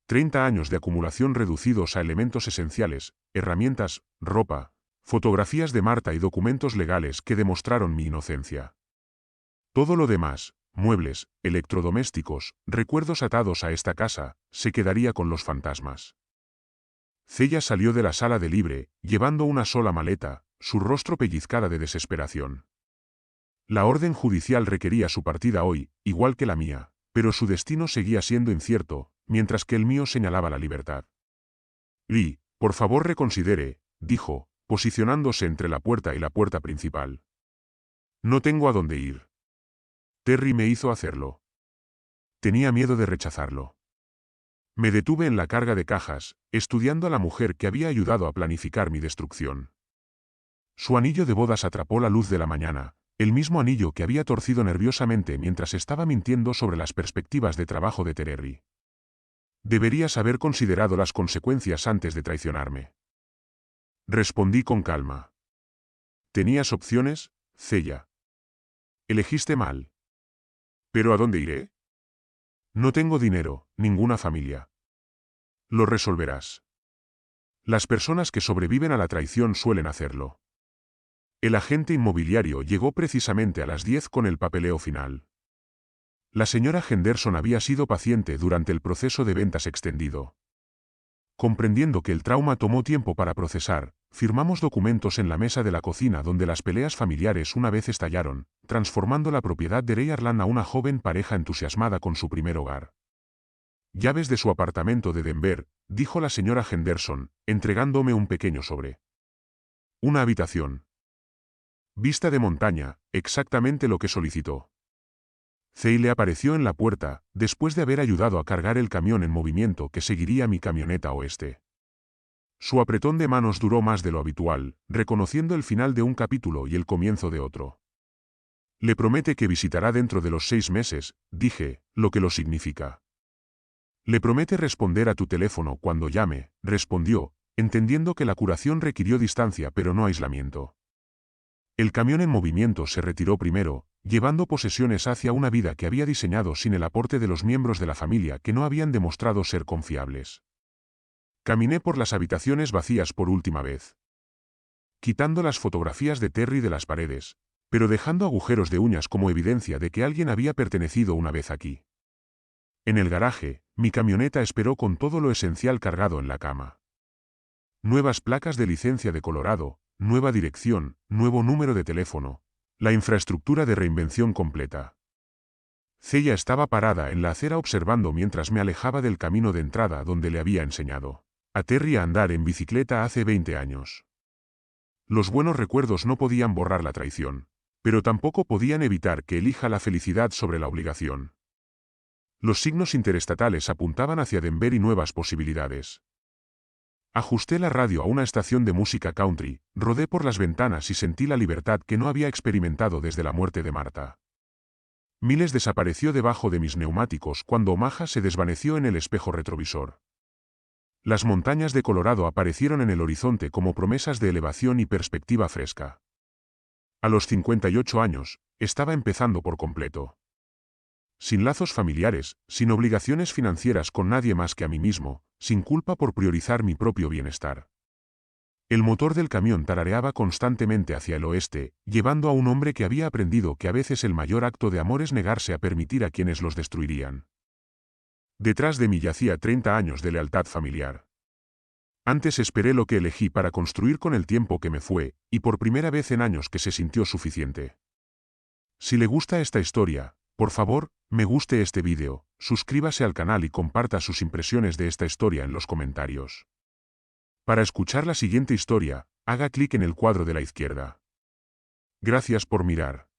30 años de acumulación reducidos a elementos esenciales, herramientas, ropa, fotografías de Marta y documentos legales que demostraron mi inocencia. Todo lo demás, muebles, electrodomésticos, recuerdos atados a esta casa, se quedaría con los fantasmas. Cella salió de la sala de libre, llevando una sola maleta, su rostro pellizcada de desesperación. La orden judicial requería su partida hoy, igual que la mía, pero su destino seguía siendo incierto, mientras que el mío señalaba la libertad. Lee, por favor reconsidere, dijo, posicionándose entre la puerta y la puerta principal. No tengo a dónde ir. Terry me hizo hacerlo. Tenía miedo de rechazarlo. Me detuve en la carga de cajas, estudiando a la mujer que había ayudado a planificar mi destrucción. Su anillo de bodas atrapó la luz de la mañana, el mismo anillo que había torcido nerviosamente mientras estaba mintiendo sobre las perspectivas de trabajo de Terry. Deberías haber considerado las consecuencias antes de traicionarme. Respondí con calma. ¿Tenías opciones, Cella? Elegiste mal. ¿Pero a dónde iré? No tengo dinero, ninguna familia. Lo resolverás. Las personas que sobreviven a la traición suelen hacerlo. El agente inmobiliario llegó precisamente a las 10 con el papeleo final. La señora Henderson había sido paciente durante el proceso de ventas extendido. Comprendiendo que el trauma tomó tiempo para procesar, firmamos documentos en la mesa de la cocina donde las peleas familiares una vez estallaron, transformando la propiedad de Ray Arlan a una joven pareja entusiasmada con su primer hogar. Llaves de su apartamento de Denver, dijo la señora Henderson, entregándome un pequeño sobre. Una habitación. Vista de montaña, exactamente lo que solicitó. Cale apareció en la puerta, después de haber ayudado a cargar el camión en movimiento que seguiría mi camioneta oeste. Su apretón de manos duró más de lo habitual, reconociendo el final de un capítulo y el comienzo de otro. Le promete que visitará dentro de los 6 meses, dije, lo que lo significa. Le promete responder a tu teléfono cuando llame, respondió, entendiendo que la curación requirió distancia pero no aislamiento. El camión en movimiento se retiró primero, llevando posesiones hacia una vida que había diseñado sin el aporte de los miembros de la familia que no habían demostrado ser confiables. Caminé por las habitaciones vacías por última vez. Quitando las fotografías de Terry de las paredes, pero dejando agujeros de uñas como evidencia de que alguien había pertenecido una vez aquí. En el garaje, mi camioneta esperó con todo lo esencial cargado en la cama. Nuevas placas de licencia de Colorado, nueva dirección, nuevo número de teléfono, la infraestructura de reinvención completa. Celia estaba parada en la acera observando mientras me alejaba del camino de entrada donde le había enseñado a Terry a andar en bicicleta hace 20 años. Los buenos recuerdos no podían borrar la traición, pero tampoco podían evitar que elija la felicidad sobre la obligación. Los signos interestatales apuntaban hacia Denver y nuevas posibilidades. Ajusté la radio a una estación de música country, rodé por las ventanas y sentí la libertad que no había experimentado desde la muerte de Marta. Miles desapareció debajo de mis neumáticos cuando Omaha se desvaneció en el espejo retrovisor. Las montañas de Colorado aparecieron en el horizonte como promesas de elevación y perspectiva fresca. A los 58 años, estaba empezando por completo. Sin lazos familiares, sin obligaciones financieras con nadie más que a mí mismo, sin culpa por priorizar mi propio bienestar. El motor del camión tarareaba constantemente hacia el oeste, llevando a un hombre que había aprendido que a veces el mayor acto de amor es negarse a permitir a quienes los destruirían. Detrás de mí yacía 30 años de lealtad familiar. Antes esperé lo que elegí para construir con el tiempo que me fue, y por primera vez en años que se sintió suficiente. Si le gusta esta historia, por favor, me guste este vídeo, suscríbase al canal y comparta sus impresiones de esta historia en los comentarios. Para escuchar la siguiente historia, haga clic en el cuadro de la izquierda. Gracias por mirar.